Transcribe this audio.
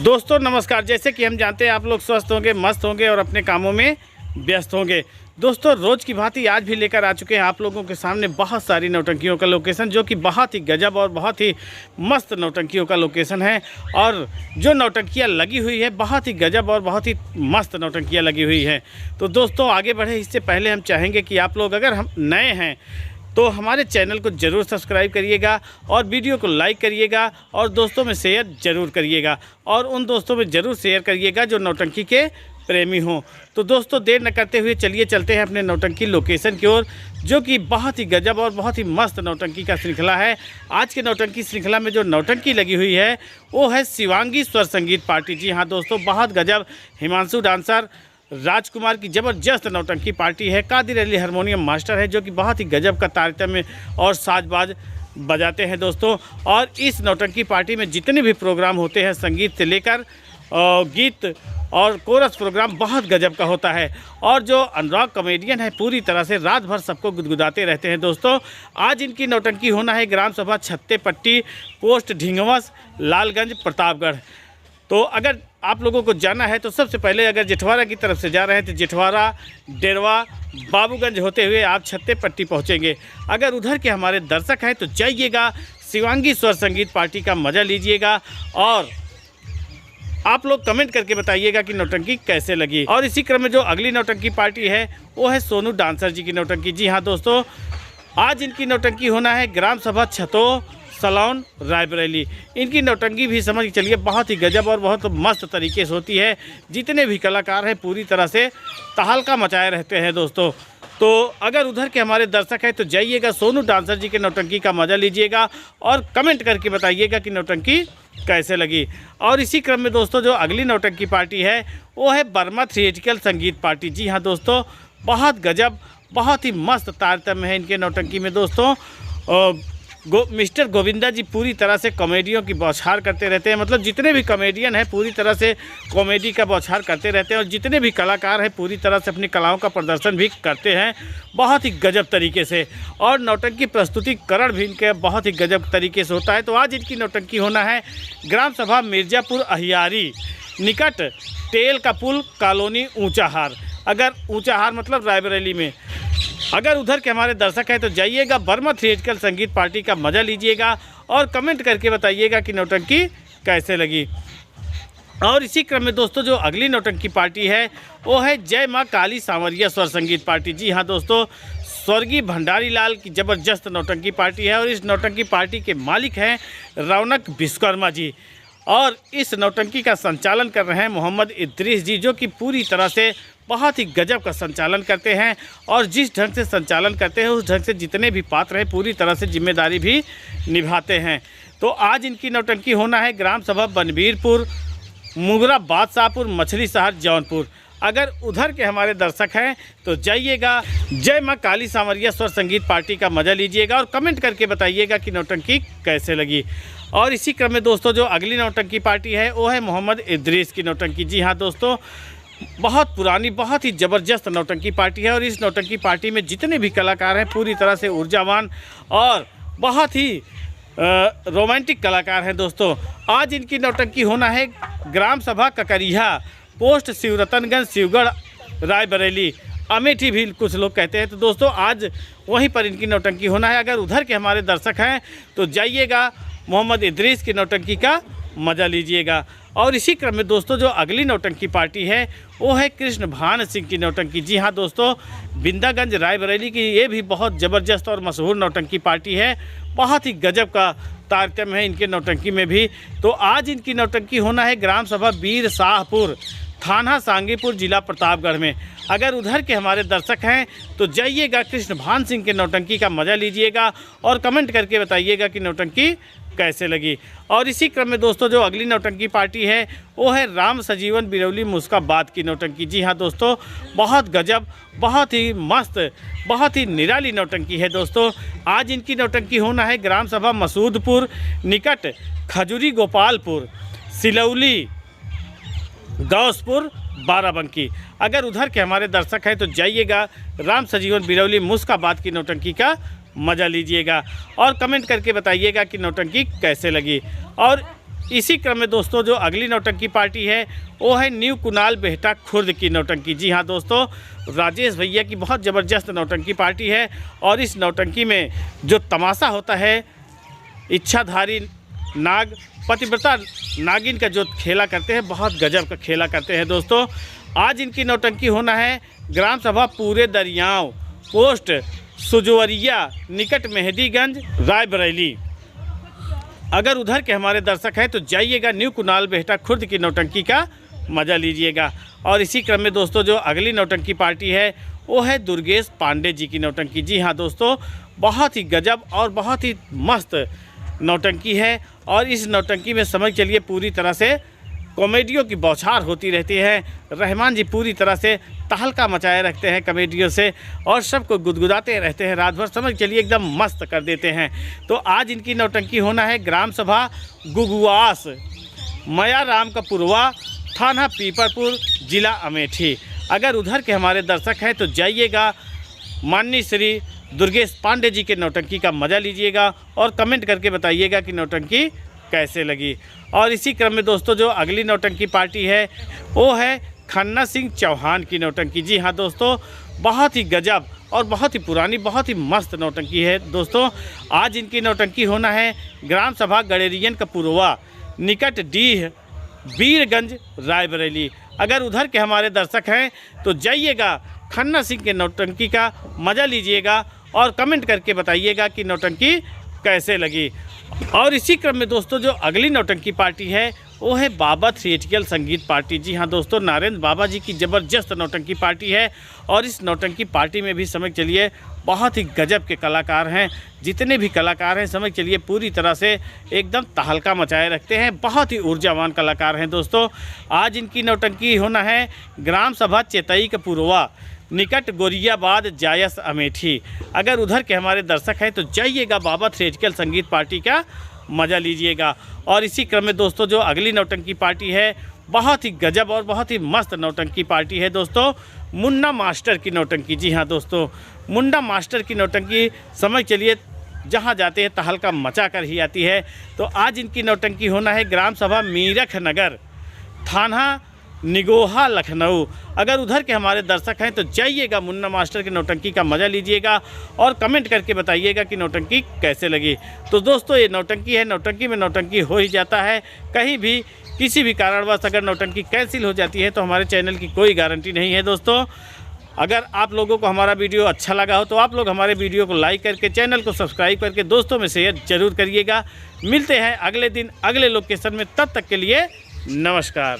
दोस्तों नमस्कार। जैसे कि हम जानते हैं आप लोग स्वस्थ होंगे, मस्त होंगे और अपने कामों में व्यस्त होंगे। दोस्तों रोज़ की भांति आज भी लेकर आ चुके हैं आप लोगों के सामने बहुत सारी नौटंकियों का लोकेशन, जो कि बहुत ही गजब और बहुत ही मस्त नौटंकियों का लोकेशन है। और जो नौटंकियाँ लगी हुई है बहुत ही गजब और बहुत ही मस्त नौटंकियाँ लगी हुई हैं। तो दोस्तों आगे बढ़े इससे पहले हम चाहेंगे कि आप लोग अगर हम नए हैं तो हमारे चैनल को ज़रूर सब्सक्राइब करिएगा और वीडियो को लाइक करिएगा और दोस्तों में शेयर ज़रूर करिएगा और उन दोस्तों में ज़रूर शेयर करिएगा जो नौटंकी के प्रेमी हों। तो दोस्तों देर न करते हुए चलिए चलते हैं अपने नौटंकी लोकेशन की ओर, जो कि बहुत ही गजब और बहुत ही मस्त नौटंकी का श्रृंखला है। आज के नौटंकी श्रृंखला में जो नौटंकी लगी हुई है वो है शिवांगी स्वर संगीत पार्टी। जी हाँ दोस्तों, बहुत गजब हिमांशु डांसर राजकुमार की ज़बरदस्त नौटंकी पार्टी है। कादिर अली हारमोनियम मास्टर है, जो कि बहुत ही गजब का तारतम्य और साजबाज बजाते हैं दोस्तों। और इस नौटंकी पार्टी में जितने भी प्रोग्राम होते हैं, संगीत से लेकर गीत और कोरस प्रोग्राम बहुत गजब का होता है। और जो अनुराग कॉमेडियन है पूरी तरह से रात भर सबको गुदगुदाते रहते हैं दोस्तों। आज इनकी नौटंकी होना है ग्राम सभा छत्तेपट्टी, पोस्ट ढिंगवस, लालगंज, प्रतापगढ़। तो अगर आप लोगों को जाना है तो सबसे पहले अगर जेठवाड़ा की तरफ से जा रहे हैं तो जेठवाड़ा, डेरवा, बाबूगंज होते हुए आप छत्तेपट्टी पहुंचेंगे। अगर उधर के हमारे दर्शक हैं तो जाइएगा, शिवांगी स्वर संगीत पार्टी का मज़ा लीजिएगा और आप लोग कमेंट करके बताइएगा कि नौटंकी कैसे लगी। और इसी क्रम में जो अगली नौटंकी पार्टी है वो है सोनू डांसर जी की नौटंकी। जी हाँ दोस्तों, आज इनकी नौटंकी होना है ग्राम सभा छतो, सलौन, रायबरेली। इनकी नौटंकी भी समझ के चलिए बहुत ही गजब और बहुत मस्त तरीके से होती है। जितने भी कलाकार हैं पूरी तरह से तहलका मचाए रहते हैं दोस्तों। तो अगर उधर के हमारे दर्शक हैं तो जाइएगा, सोनू डांसर जी के नौटंकी का मज़ा लीजिएगा और कमेंट करके बताइएगा कि नौटंकी कैसे लगी। और इसी क्रम में दोस्तों जो अगली नौटंकी पार्टी है वो है वर्मा थिएट्रिकल संगीत पार्टी। जी हाँ दोस्तों, बहुत गजब बहुत ही मस्त तारतम्य है इनके नौटंकी में दोस्तों। मिस्टर गोविंदा जी पूरी तरह से कॉमेडियों की बौछार करते रहते हैं। मतलब जितने भी कॉमेडियन हैं पूरी तरह से कॉमेडी का बौछार करते रहते हैं और जितने भी कलाकार हैं पूरी तरह से अपनी कलाओं का प्रदर्शन भी करते हैं बहुत ही गजब तरीके से। और नौटंकी प्रस्तुतिकरण भी इनके बहुत ही गजब तरीके से होता है। तो आज इनकी नौटंकी होना है ग्राम सभा मिर्ज़ापुर अहियारी, निकट टेल का पुल, कॉलोनी ऊँचाहार। अगर ऊँचाहार मतलब रायबरेली में। अगर उधर के हमारे दर्शक हैं तो जाइएगा, वर्मा थिएट्रिकल संगीत पार्टी का मज़ा लीजिएगा और कमेंट करके बताइएगा कि नौटंकी कैसे लगी। और इसी क्रम में दोस्तों जो अगली नौटंकी पार्टी है वो है जय माँ काली सांवरिया स्वर संगीत पार्टी। जी हाँ दोस्तों, स्वर्गीय भंडारी लाल की ज़बरदस्त नौटंकी पार्टी है और इस नौटंकी पार्टी के मालिक हैं रौनक विश्वकर्मा जी। और इस नौटंकी का संचालन कर रहे हैं मोहम्मद इद्रीस जी, जो कि पूरी तरह से बहुत ही गजब का संचालन करते हैं। और जिस ढंग से संचालन करते हैं उस ढंग से जितने भी पात्र हैं पूरी तरह से जिम्मेदारी भी निभाते हैं। तो आज इनकी नौटंकी होना है ग्राम सभा बनबीरपुर, मुगरा बादशाहपुर, मछली शहर, जौनपुर। अगर उधर के हमारे दर्शक हैं तो जाइएगा, जय माँ काली सांवरिया स्वर संगीत पार्टी का मज़ा लीजिएगा और कमेंट करके बताइएगा कि नौटंकी कैसे लगी। और इसी क्रम में दोस्तों जो अगली नौटंकी पार्टी है वो है मोहम्मद इद्रीस की नौटंकी। जी हाँ दोस्तों, बहुत पुरानी बहुत ही ज़बरदस्त नौटंकी पार्टी है और इस नौटंकी पार्टी में जितने भी कलाकार हैं पूरी तरह से ऊर्जावान और बहुत ही रोमांटिक कलाकार हैं दोस्तों। आज इनकी नौटंकी होना है ग्राम सभा ककरिया, पोस्ट शिवरतनगंज, शिवगढ़, रायबरेली, अमेठी भी कुछ लोग कहते हैं। तो दोस्तों आज वहीं पर इनकी नौटंकी होना है। अगर उधर के हमारे दर्शक हैं तो जाइएगा, मोहम्मद इद्रीस की नौटंकी का मज़ा लीजिएगा। और इसी क्रम में दोस्तों जो अगली नौटंकी पार्टी है वो है कृष्ण भान सिंह की नौटंकी। जी हाँ दोस्तों, बिंदागंज, रायबरेली की ये भी बहुत ज़बरदस्त और मशहूर नौटंकी पार्टी है। बहुत ही गजब का तारतम्य है इनके नौटंकी में भी। तो आज इनकी नौटंकी होना है ग्राम सभा बीर शाहपुर, थाना सांगीपुर, जिला प्रतापगढ़ में। अगर उधर के हमारे दर्शक हैं तो जाइएगा, कृष्ण भान सिंह के नौटंकी का मज़ा लीजिएगा और कमेंट करके बताइएगा कि नौटंकी कैसे लगी। और इसी क्रम में दोस्तों जो अगली नौटंकी पार्टी है वो है राम सजीवन बिरौली मुस्काबाद की नौटंकी। जी हाँ दोस्तों, बहुत गजब बहुत ही मस्त बहुत ही निराली नौटंकी है दोस्तों। आज इनकी नौटंकी होना है ग्राम सभा मसूदपुर, निकट खजूरी गोपालपुर, सिलौली, गौसपुर, बाराबंकी। अगर उधर के हमारे दर्शक हैं तो जाइएगा, राम सजीवन बिरौली मुस्काबाद की नौटंकी का मज़ा लीजिएगा और कमेंट करके बताइएगा कि नौटंकी कैसे लगी। और इसी क्रम में दोस्तों जो अगली नौटंकी पार्टी है वो है न्यू कुणाल बेहटा खुर्द की नौटंकी। जी हाँ दोस्तों, राजेश भैया की बहुत ज़बरदस्त नौटंकी पार्टी है और इस नौटंकी में जो तमाशा होता है, इच्छाधारी नाग पतिव्रता नागिन का जो खेला करते हैं, बहुत गजब का खेला करते हैं दोस्तों। आज इनकी नौटंकी होना है ग्राम सभा पूरे दरियाव, पोस्ट सुजवरिया, निकट मेहदीगंज, रायबरेली। अगर उधर के हमारे दर्शक हैं तो जाइएगा न्यू कुणाल बेहटा खुर्द की नौटंकी का मज़ा लीजिएगा। और इसी क्रम में दोस्तों जो अगली नौटंकी पार्टी है वो है दुर्गेश पांडे जी की नौटंकी। जी हाँ दोस्तों, बहुत ही गजब और बहुत ही मस्त नौटंकी है और इस नौटंकी में समझ चलिए पूरी तरह से कॉमेडियों की बौछार होती रहती है। रहमान जी पूरी तरह से तहलका मचाए रखते हैं कॉमेडियों से और सबको गुदगुदाते रहते हैं रात भर, समझ चलिए एकदम मस्त कर देते हैं। तो आज इनकी नौटंकी होना है ग्राम सभा गुगुआस, मया राम का पुरवा, थाना पीपरपुर, जिला अमेठी। अगर उधर के हमारे दर्शक हैं तो जाइएगा माननीय श्री दुर्गेश पांडे जी के नौटंकी का मज़ा लीजिएगा और कमेंट करके बताइएगा कि नौटंकी कैसे लगी। और इसी क्रम में दोस्तों जो अगली नौटंकी पार्टी है वो है खन्ना सिंह चौहान की नौटंकी। जी हाँ दोस्तों, बहुत ही गजब और बहुत ही पुरानी, बहुत ही मस्त नौटंकी है दोस्तों। आज इनकी नौटंकी होना है ग्राम सभा गड़ेरियन का पुरवा, निकट डीह, वीरगंज, रायबरेली। अगर उधर के हमारे दर्शक हैं तो जाइएगा खन्ना सिंह के नौटंकी का मज़ा लीजिएगा और कमेंट करके बताइएगा कि नौटंकी कैसे लगी। और इसी क्रम में दोस्तों जो अगली नौटंकी पार्टी है वो है बाबा थिएटिकल संगीत पार्टी। जी हाँ दोस्तों, नारेंद्र बाबा जी की ज़बरदस्त नौटंकी पार्टी है और इस नौटंकी पार्टी में भी समझ चलिए बहुत ही गजब के कलाकार हैं। जितने भी कलाकार हैं समझ चलिए पूरी तरह से एकदम तहलका मचाए रखते हैं, बहुत ही ऊर्जावान कलाकार हैं दोस्तों। आज इनकी नौटंकी होना है ग्राम सभा चेतई का पुरवा, निकट गोरियाबाद, जायस, अमेठी। अगर उधर के हमारे दर्शक हैं तो जाइएगा बाबा थिएटिकल संगीत पार्टी का मज़ा लीजिएगा। और इसी क्रम में दोस्तों जो अगली नौटंकी पार्टी है बहुत ही गजब और बहुत ही मस्त नौटंकी पार्टी है दोस्तों, मुन्ना मास्टर की नौटंकी। जी हाँ दोस्तों, मुन्ना मास्टर की नौटंकी समझ चलिए जहाँ जाते हैं तहलका मचा कर ही आती है। तो आज इनकी नौटंकी होना है ग्राम सभा मीरख नगर, थाना निगोहा, लखनऊ। अगर उधर के हमारे दर्शक हैं तो जाइएगा मुन्ना मास्टर की नौटंकी का मज़ा लीजिएगा और कमेंट करके बताइएगा कि नौटंकी कैसे लगी। तो दोस्तों ये नौटंकी है, नौटंकी में नौटंकी हो ही जाता है। कहीं भी किसी भी कारणवश अगर नौटंकी कैंसिल हो जाती है तो हमारे चैनल की कोई गारंटी नहीं है दोस्तों। अगर आप लोगों को हमारा वीडियो अच्छा लगा हो तो आप लोग हमारे वीडियो को लाइक करके, चैनल को सब्सक्राइब करके दोस्तों में शेयर जरूर करिएगा। मिलते हैं अगले दिन अगले लोकेशन में, तब तक के लिए नमस्कार।